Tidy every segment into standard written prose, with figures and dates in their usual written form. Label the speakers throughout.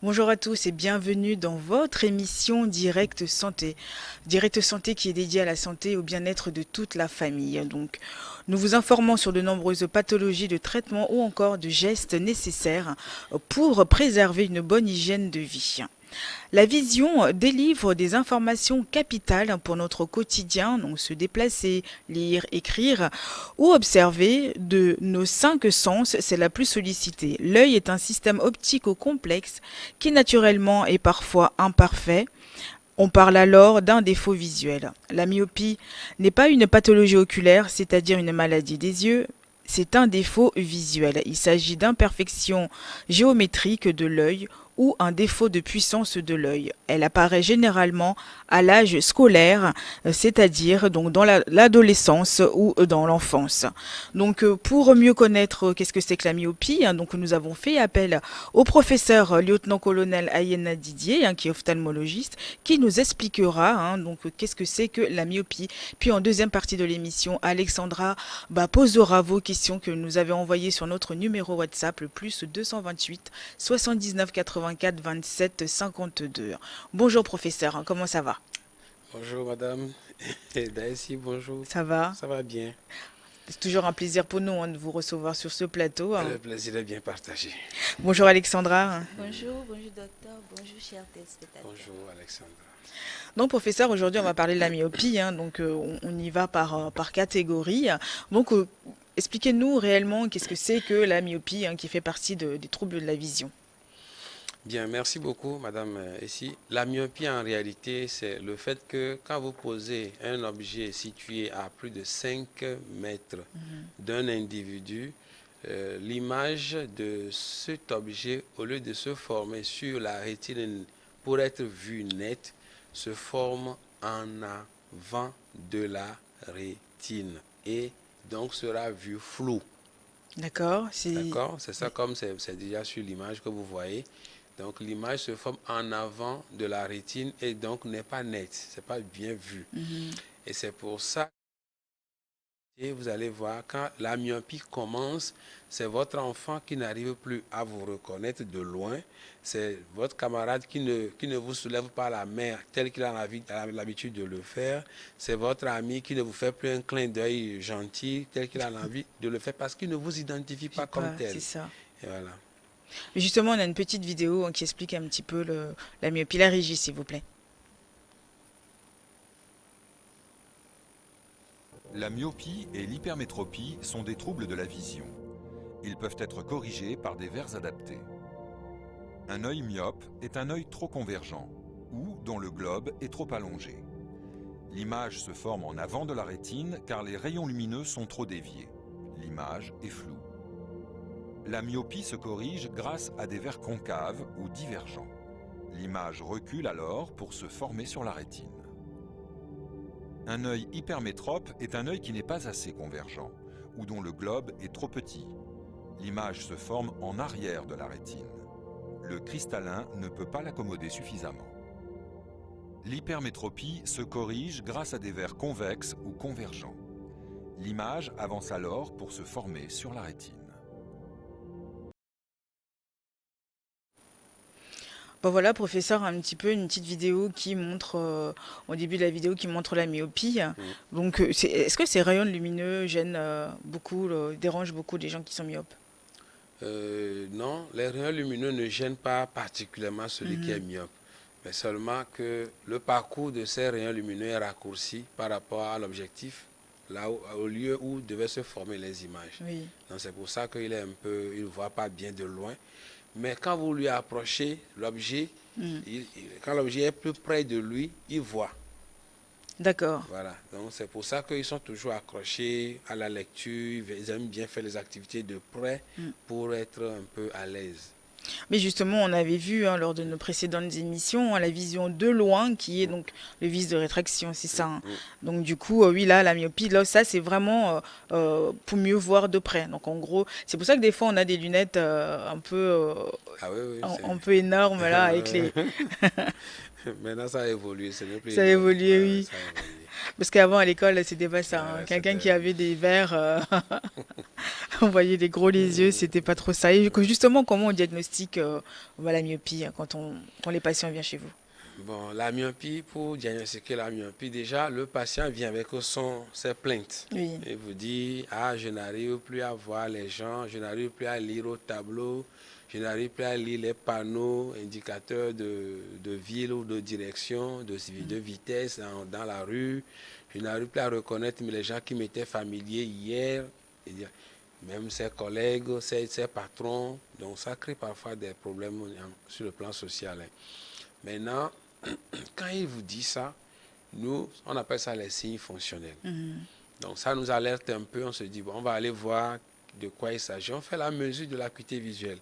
Speaker 1: Bonjour à tous et bienvenue dans votre émission Direct Santé. Direct Santé qui est dédiée à la santé et au bien-être de toute la famille. Donc, nous vous informons sur de nombreuses pathologies de traitement ou encore de gestes nécessaires pour préserver une bonne hygiène de vie. La vision délivre des informations capitales pour notre quotidien, donc se déplacer, lire, écrire ou observer. De nos cinq sens, c'est la plus sollicitée. L'œil est un système optico-complexe qui naturellement est parfois imparfait. On parle alors d'un défaut visuel. La myopie n'est pas une pathologie oculaire, c'est-à-dire une maladie des yeux. C'est un défaut visuel. Il s'agit d'imperfections géométriques de l'œil ou un défaut de puissance de l'œil. Elle apparaît généralement à l'âge scolaire, c'est-à-dire donc dans l'adolescence ou dans l'enfance. Donc pour mieux connaître qu'est-ce que c'est que la myopie, donc nous avons fait appel au professeur lieutenant-colonel Ayena Didier, qui est ophtalmologiste, qui nous expliquera donc qu'est-ce que c'est que la myopie. Puis en deuxième partie de l'émission, Alexandra posera vos questions que nous avez envoyées sur notre numéro WhatsApp, le plus 228 79 84 27 52. Bonjour professeur, comment ça va?
Speaker 2: Bonjour madame. Et Daisy, bonjour.
Speaker 1: Ça va?
Speaker 2: Ça va bien.
Speaker 1: C'est toujours un plaisir pour nous de vous recevoir sur ce plateau.
Speaker 2: Le plaisir est bien partagé.
Speaker 1: Bonjour Alexandra.
Speaker 3: Bonjour, bonjour docteur, bonjour chers téléspectateurs.
Speaker 2: Bonjour Alexandra.
Speaker 1: Donc professeur, aujourd'hui on va parler de la myopie, donc on y va par catégorie. Donc expliquez-nous réellement qu'est-ce que c'est que la myopie, qui fait partie des troubles de la vision.
Speaker 2: Bien, merci beaucoup madame. Ici, la myopie en réalité, c'est le fait que quand vous posez un objet situé à plus de 5 mètres d'un individu, l'image de cet objet, au lieu de se former sur la rétine pour être vue nette, se forme en avant de la rétine et donc sera vue floue.
Speaker 1: D'accord,
Speaker 2: D'accord? C'est ça comme c'est déjà sur l'image que vous voyez. Donc l'image se forme en avant de la rétine et donc n'est pas nette, c'est pas bien vu. Et c'est pour ça que vous allez voir quand la myopie commence, c'est votre enfant qui n'arrive plus à vous reconnaître de loin, c'est votre camarade qui ne vous soulève pas la main tel qu'il a l'habitude de le faire, c'est votre ami qui ne vous fait plus un clin d'œil gentil tel qu'il a envie de le faire parce qu'il ne vous identifie pas comme tel.
Speaker 1: c'est ça.
Speaker 2: Et voilà.
Speaker 1: Justement, on a une petite vidéo qui explique un petit peu la myopie. La régie, s'il vous plaît.
Speaker 4: La myopie et l'hypermétropie sont des troubles de la vision. Ils peuvent être corrigés par des verres adaptés. Un œil myope est un œil trop convergent ou dont le globe est trop allongé. L'image se forme en avant de la rétine car les rayons lumineux sont trop déviés. L'image est floue. La myopie se corrige grâce à des verres concaves ou divergents. L'image recule alors pour se former sur la rétine. Un œil hypermétrope est un œil qui n'est pas assez convergent ou dont le globe est trop petit. L'image se forme en arrière de la rétine. Le cristallin ne peut pas l'accommoder suffisamment. L'hypermétropie se corrige grâce à des verres convexes ou convergents. L'image avance alors pour se former sur la rétine.
Speaker 1: Bon voilà, professeur, un petit peu une petite vidéo qui montre, au début de la vidéo, qui montre la myopie. Donc, est-ce que ces rayons lumineux gênent beaucoup, dérangent beaucoup les gens qui sont myopes?
Speaker 2: Non, les rayons lumineux ne gênent pas particulièrement celui qui est myope, mais seulement que le parcours de ces rayons lumineux est raccourci par rapport à l'objectif, là au lieu où devaient se former les images.
Speaker 1: Oui,
Speaker 2: Donc c'est pour ça qu'il est un peu, il ne voit pas bien de loin. Mais quand vous lui approchez l'objet, quand l'objet est plus près de lui, il voit.
Speaker 1: d'accord.
Speaker 2: Voilà, donc c'est pour ça qu'ils sont toujours accrochés à la lecture, ils aiment bien faire les activités de près pour être un peu à l'aise.
Speaker 1: Mais justement, on avait vu lors de nos précédentes émissions la vision de loin qui est donc le vice de rétraction, c'est ça. Donc du coup, oui, là, la myopie, là, ça, c'est vraiment pour mieux voir de près. Donc en gros, c'est pour ça que des fois, on a des lunettes
Speaker 2: Ah oui, oui,
Speaker 1: un peu énormes là, avec les...
Speaker 2: Maintenant, ça a évolué, ce n'est plus
Speaker 1: Ça a
Speaker 2: énorme.
Speaker 1: évolué,
Speaker 2: Ouais,
Speaker 1: oui.
Speaker 2: ça a évolué.
Speaker 1: Parce qu'avant, à l'école, c'était pas ça, hein.
Speaker 2: Ouais,
Speaker 1: Quelqu'un
Speaker 2: c'était...
Speaker 1: qui avait des verres, on voyait des gros les yeux, c'était pas trop ça. Et justement, comment on diagnostique la myopie hein, quand les patients viennent chez vous?
Speaker 2: Bon, la myopie, pour diagnostiquer la myopie, déjà, le patient vient avec ses plaintes.
Speaker 1: Oui.
Speaker 2: Il vous dit, ah, je n'arrive plus à voir les gens, je n'arrive plus à lire au tableau, je n'arrive plus à lire les panneaux indicateurs de ville ou de direction, de vitesse dans la rue. Je n'arrive plus à reconnaître les gens qui m'étaient familiers hier, même ses collègues, ses patrons. Donc, ça crée parfois des problèmes sur le plan social. Maintenant, quand il vous dit ça, nous, on appelle ça les signes fonctionnels. Donc ça nous alerte un peu, on se dit, bon, on va aller voir de quoi il s'agit. On fait la mesure de l'acuité visuelle.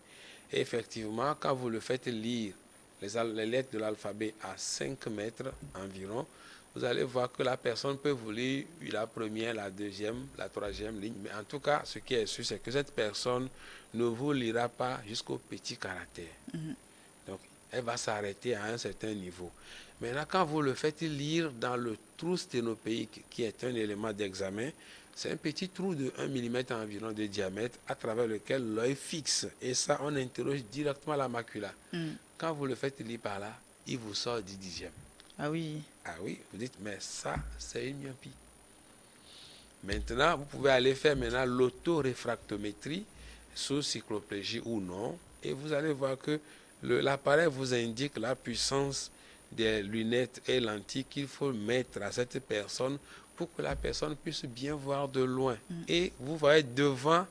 Speaker 2: Et effectivement, quand vous le faites lire les lettres de l'alphabet à 5 mètres environ, vous allez voir que la personne peut vous lire la première, la deuxième, la troisième ligne. Mais en tout cas, ce qui est sûr, c'est que cette personne ne vous lira pas jusqu'au petit caractère. Donc, elle va s'arrêter à un certain niveau. Maintenant, quand vous le faites lire dans le trou sténopéique, qui est un élément d'examen, c'est un petit trou de 1 mm environ de diamètre à travers lequel l'œil fixe. Et ça, on interroge directement la macula. Quand vous le faites lire par là, il vous sort 10 dixièmes.
Speaker 1: Ah oui.
Speaker 2: Ah oui, vous dites, mais ça, c'est une myopie. Maintenant, vous pouvez aller faire maintenant l'autoréfractométrie sous cycloplégie ou non. Et vous allez voir que l'appareil vous indique la puissance des lunettes et lentilles qu'il faut mettre à cette personne pour que la personne puisse bien voir de loin. Et vous voyez devant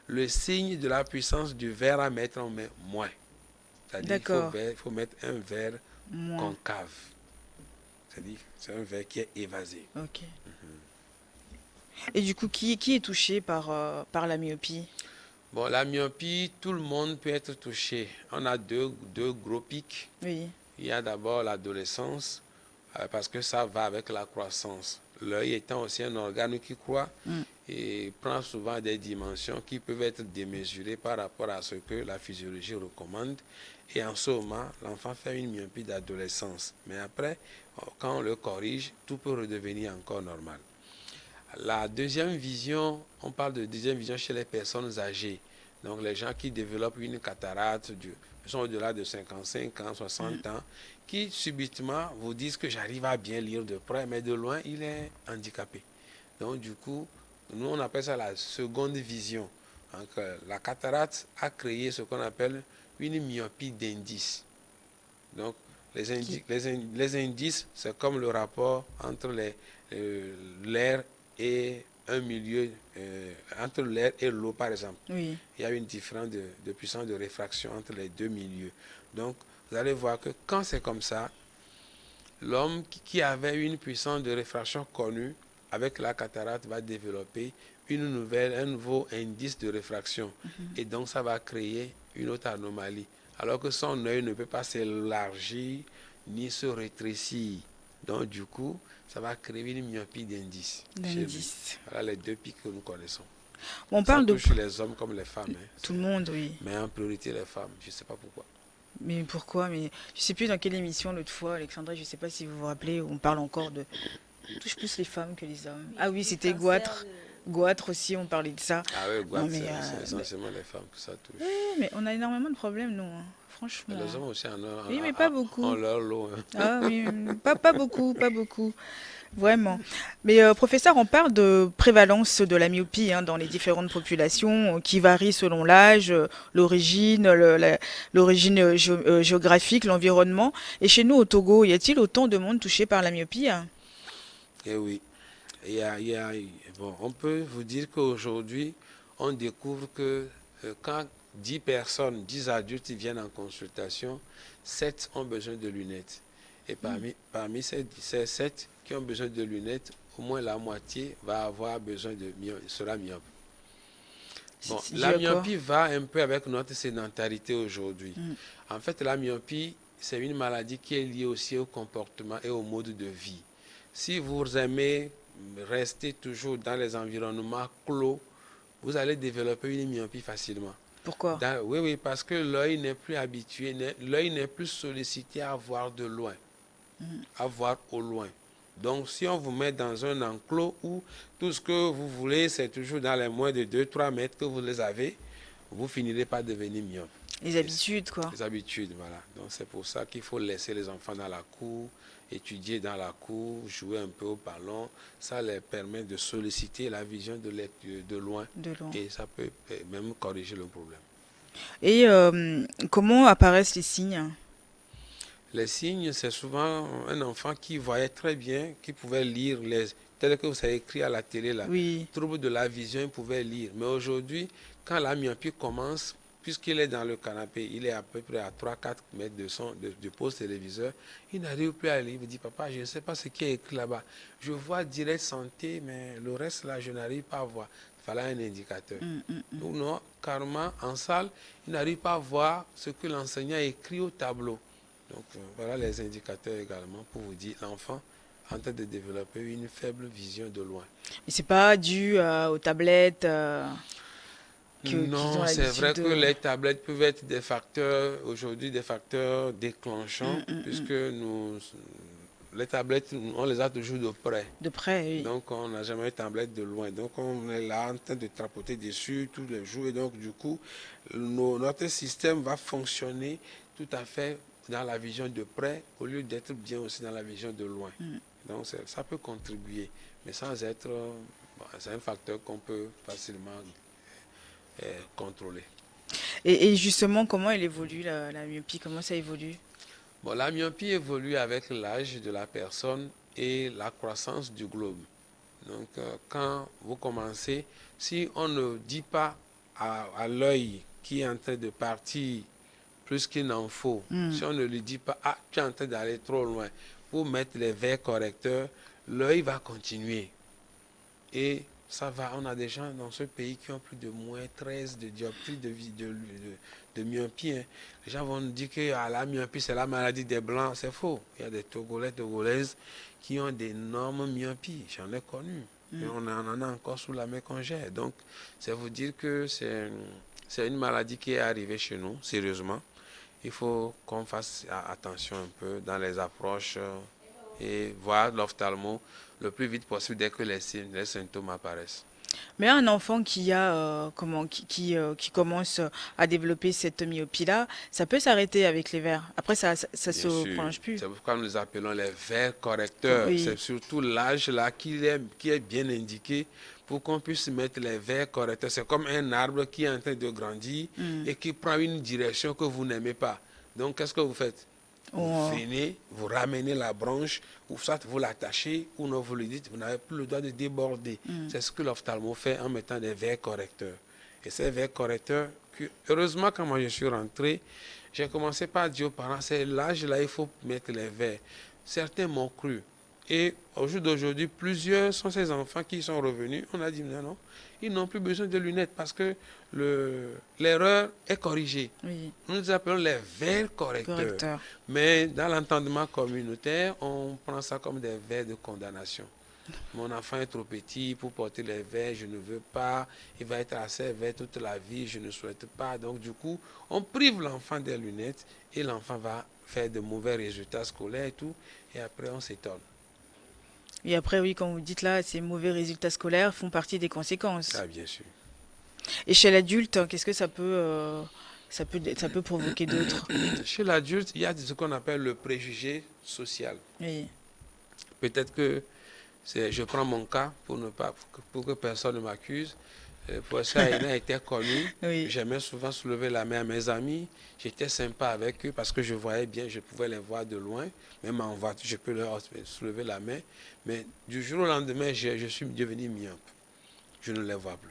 Speaker 2: le signe de la puissance du verre à mettre, on met moins. C'est-à-dire qu'il faut mettre un verre concave. C'est-à-dire c'est un verre qui est évasé.
Speaker 1: Ok. Et du coup, qui est touché par la myopie?
Speaker 2: Bon, la myopie, tout le monde peut être touché. On a deux gros pics.
Speaker 1: Oui.
Speaker 2: Il y a d'abord l'adolescence, parce que ça va avec la croissance. L'œil étant aussi un organe qui croît et prend souvent des dimensions qui peuvent être démesurées par rapport à ce que la physiologie recommande. Et en ce moment, l'enfant fait une myopie d'adolescence. Mais après, quand on le corrige, tout peut redevenir encore normal. La deuxième vision, on parle de deuxième vision chez les personnes âgées. Donc les gens qui développent une cataracte, sont au-delà de 55 ans, 60 ans, qui subitement vous disent que j'arrive à bien lire de près, mais de loin, il est handicapé. Donc du coup, nous on appelle ça la seconde vision. Donc, la cataracte a créé ce qu'on appelle une myopie d'indice. Donc les indices, c'est comme le rapport entre l'air et un milieu, entre l'air et l'eau par exemple.
Speaker 1: Oui.
Speaker 2: Il y a une différence de puissance de réfraction entre les deux milieux. Donc vous allez voir que quand c'est comme ça, l'homme qui avait une puissance de réfraction connue, avec la cataracte va développer un nouveau indice de réfraction. Et donc ça va créer une autre anomalie. Alors que son œil ne peut pas s'élargir ni se rétrécir. Donc du coup, ça va créer une myopie d'indice. Voilà les deux pics que nous connaissons.
Speaker 1: On parle
Speaker 2: touche les hommes comme les femmes.
Speaker 1: Tout le monde, oui.
Speaker 2: Mais en priorité les femmes, je ne sais pas pourquoi.
Speaker 1: Mais pourquoi? Mais je ne sais plus dans quelle émission l'autre fois, Alexandra, je ne sais pas si vous vous rappelez, on parle encore de... touche plus les femmes que les hommes. Ah oui, c'était Goitre. Goitre aussi, on parlait de ça.
Speaker 2: Ah oui, Goitre, c'est essentiellement les femmes que ça touche.
Speaker 1: Oui, mais on a énormément de problèmes, nous, hein. Franchement.
Speaker 2: Les hommes aussi en ont,
Speaker 1: oui, mais pas beaucoup.
Speaker 2: En leur lot. Hein.
Speaker 1: Ah oui, pas beaucoup. Vraiment. Mais professeur, on parle de prévalence de la myopie dans les différentes populations qui varient selon l'âge, l'origine, l'origine géographique, l'environnement. Et chez nous au Togo, y a-t-il autant de monde touché par la myopie?
Speaker 2: Eh oui. Bon, on peut vous dire qu'aujourd'hui, on découvre que quand 10 personnes, 10 adultes viennent en consultation, 7 ont besoin de lunettes. Et parmi ces 7 qui ont besoin de lunettes, au moins la moitié sera myope. Bon, la myopie va un peu avec notre sédentarité aujourd'hui. En fait, la myopie, c'est une maladie qui est liée aussi au comportement et au mode de vie. Si vous aimez rester toujours dans les environnements clos, vous allez développer une myopie facilement.
Speaker 1: Pourquoi?
Speaker 2: Oui, parce que l'œil n'est plus habitué, l'œil n'est plus sollicité à voir de loin, à voir au loin. Donc, si on vous met dans un enclos où tout ce que vous voulez, c'est toujours dans les moins de 2-3 mètres que vous les avez, vous finirez par devenir myope.
Speaker 1: Les habitudes, quoi.
Speaker 2: Les habitudes, voilà. Donc, c'est pour ça qu'il faut laisser les enfants dans la cour, étudier dans la cour, jouer un peu au ballon. Ça leur permet de solliciter la vision de loin.
Speaker 1: De loin.
Speaker 2: Et ça peut même corriger le problème.
Speaker 1: Et comment apparaissent les signes?
Speaker 2: Les signes, c'est souvent un enfant qui voyait très bien, qui pouvait lire, tel que vous avez écrit à la télé, là.
Speaker 1: Oui.
Speaker 2: Trouble de la vision, il pouvait lire. Mais aujourd'hui, quand la myopie commence, puisqu'il est dans le canapé, il est à peu près à 3-4 mètres du poste téléviseur, il n'arrive plus à lire. Il me dit, papa, je ne sais pas ce qui est écrit là-bas. Je vois direct santé, mais le reste là, je n'arrive pas à voir. Il fallait un indicateur. Donc non, carrément, en salle, il n'arrive pas à voir ce que l'enseignant a écrit au tableau. Donc voilà les indicateurs également pour vous dire l'enfant en train de développer une faible vision de loin.
Speaker 1: Mais c'est pas dû aux tablettes qu'ils ont
Speaker 2: Non, c'est
Speaker 1: l'habitude
Speaker 2: vrai
Speaker 1: de...
Speaker 2: que les tablettes peuvent être des facteurs, aujourd'hui des facteurs déclenchants, puisque les tablettes, on les a toujours de près.
Speaker 1: De près, oui.
Speaker 2: Donc on n'a jamais eu de tablette de loin. Donc on est là en train de tapoter dessus tous les jours. Et donc du coup, notre système va fonctionner tout à fait dans la vision de près au lieu d'être bien aussi dans la vision de loin. Donc ça peut contribuer, mais sans être... c'est un facteur qu'on peut facilement contrôler.
Speaker 1: Et justement, comment elle évolue, la myopie? Comment ça évolue?
Speaker 2: Bon, la myopie évolue avec l'âge de la personne et la croissance du globe. Donc quand vous commencez, si on ne dit pas à l'œil qui est en train de partir plus qu'il n'en faut, si on ne lui dit pas, ah, tu es en train d'aller trop loin, pour mettre les verres correcteurs, l'œil va continuer. Et ça va, on a des gens dans ce pays qui ont plus de moins 13 de dioptrie de myopie. Hein. Les gens vont nous dire que la myopie, c'est la maladie des Blancs. C'est faux. Il y a des Togolais, Togolaises qui ont d'énormes myopies. J'en ai connu. Et on en a encore sous la main qu'on gère. Donc, c'est vous dire que c'est une maladie qui est arrivée chez nous, sérieusement. Il faut qu'on fasse attention un peu dans les approches et voir l'ophtalmo le plus vite possible dès que les symptômes apparaissent.
Speaker 1: Mais un enfant qui qui commence à développer cette myopie-là, ça peut s'arrêter avec les verres. Après, ça se prolonge plus.
Speaker 2: C'est pourquoi nous les appelons les verres correcteurs.
Speaker 1: Oui.
Speaker 2: C'est surtout l'âge là qui est bien indiqué pour qu'on puisse mettre les verres correcteurs. C'est comme un arbre qui est en train de grandir et qui prend une direction que vous n'aimez pas. Donc, qu'est-ce que vous faites? Vous venez, vous ramenez la branche, ou soit vous l'attachez, ou non, vous lui dites, vous n'avez plus le droit de déborder. C'est ce que l'ophtalmo fait en mettant des verres correcteurs. Et ces verres correcteurs, heureusement, quand moi je suis rentré, j'ai commencé par dire aux parents, c'est l'âge là, il faut mettre les verres. Certains m'ont cru. Et au jour d'aujourd'hui, plusieurs sont ces enfants qui sont revenus. On a dit, non, ils n'ont plus besoin de lunettes parce que l'erreur est corrigée.
Speaker 1: Oui.
Speaker 2: Nous les appelons les verres correcteurs. Mais dans l'entendement communautaire, on prend ça comme des verres de condamnation. Mon enfant est trop petit pour porter les verres, je ne veux pas. Il va être assez vert toute la vie, je ne souhaite pas. Donc du coup, on prive l'enfant des lunettes et l'enfant va faire de mauvais résultats scolaires et tout. Et après, on s'étonne.
Speaker 1: Et après, oui, quand vous dites là, ces mauvais résultats scolaires font partie des conséquences.
Speaker 2: Ah, bien sûr.
Speaker 1: Et chez l'adulte, qu'est-ce que ça peut provoquer d'autre?
Speaker 2: Chez l'adulte, il y a ce qu'on appelle le préjugé social.
Speaker 1: Oui.
Speaker 2: Peut-être que je prends mon cas pour que personne ne m'accuse. Le professeur Aina était connu.
Speaker 1: Oui.
Speaker 2: J'aimais souvent soulever la main à mes amis. J'étais sympa avec eux parce que je voyais bien, je pouvais les voir de loin. Même en voiture, je peux leur soulever la main. Mais du jour au lendemain, je suis devenu myope. Je ne les vois plus.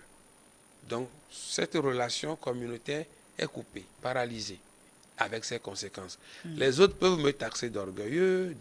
Speaker 2: Donc, cette relation communautaire est coupée, paralysée, avec ses conséquences. Les autres peuvent me taxer d'orgueilleux,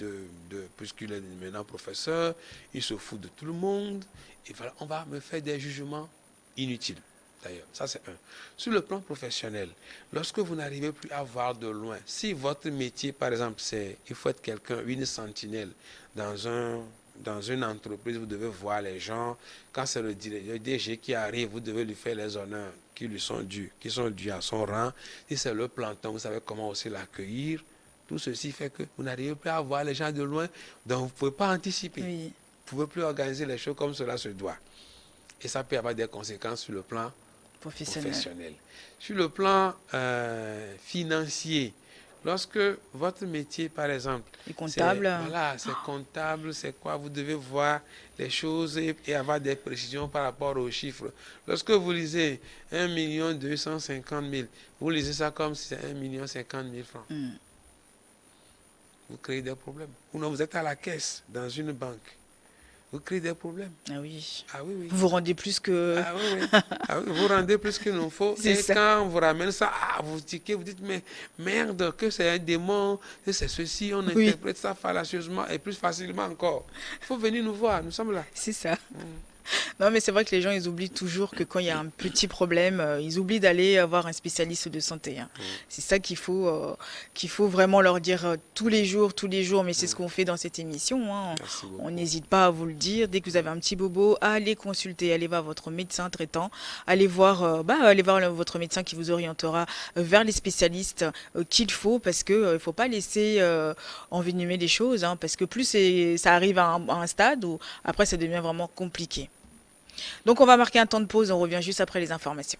Speaker 2: puisqu'il est maintenant professeur, il se fout de tout le monde. Et voilà, on va me faire des jugements inutiles. D'ailleurs, ça c'est un. Sur le plan professionnel, lorsque vous n'arrivez plus à voir de loin, si votre métier, par exemple, il faut être quelqu'un, une sentinelle dans une entreprise, vous devez voir les gens. Quand c'est le DG qui arrive, vous devez lui faire les honneurs qui sont dus à son rang. Si c'est le planton, vous savez comment aussi l'accueillir. Tout ceci fait que vous n'arrivez plus à voir les gens de loin, donc vous ne pouvez pas anticiper.
Speaker 1: Oui,
Speaker 2: Vous ne pouvez plus organiser les choses comme cela se doit. Et ça peut avoir des conséquences sur le plan professionnel. Sur le plan financier, lorsque votre métier, par exemple,
Speaker 1: les comptables.
Speaker 2: Voilà, c'est comptable, c'est quoi? Vous devez voir les choses et avoir des précisions par rapport aux chiffres. Lorsque vous lisez 1 250 000, vous lisez ça comme si c'est 1 50 000 francs. Vous créez des problèmes. Ou non, vous êtes à la caisse dans une banque. Vous créez des problèmes.
Speaker 1: Ah oui.
Speaker 2: Ah oui, oui.
Speaker 1: Vous vous rendez plus que...
Speaker 2: Ah oui, oui. Ah oui, vous rendez plus qu'il nous faut.
Speaker 1: C'est
Speaker 2: Et
Speaker 1: ça.
Speaker 2: quand on vous ramène ça, vous tiquez, vous dites, mais merde, que c'est un démon, que c'est ceci, on
Speaker 1: Oui.
Speaker 2: interprète ça fallacieusement et plus facilement encore. Il faut venir nous voir, nous sommes là.
Speaker 1: C'est ça. Non, mais c'est vrai que les gens, ils oublient toujours que quand il y a un petit problème, ils oublient d'aller voir un spécialiste de santé. Hein. C'est ça qu'il faut vraiment leur dire tous les jours, mais c'est ce qu'on fait dans cette émission. Hein.
Speaker 2: Merci beaucoup.
Speaker 1: On n'hésite pas à vous le dire. Dès que vous avez un petit bobo, allez consulter, allez voir votre médecin traitant, allez voir votre médecin qui vous orientera vers les spécialistes qu'il faut, parce que il faut pas laisser envenimer les choses, hein, parce que plus ça arrive à un stade où après ça devient vraiment compliqué. Donc on va marquer un temps de pause, on revient juste après les informations.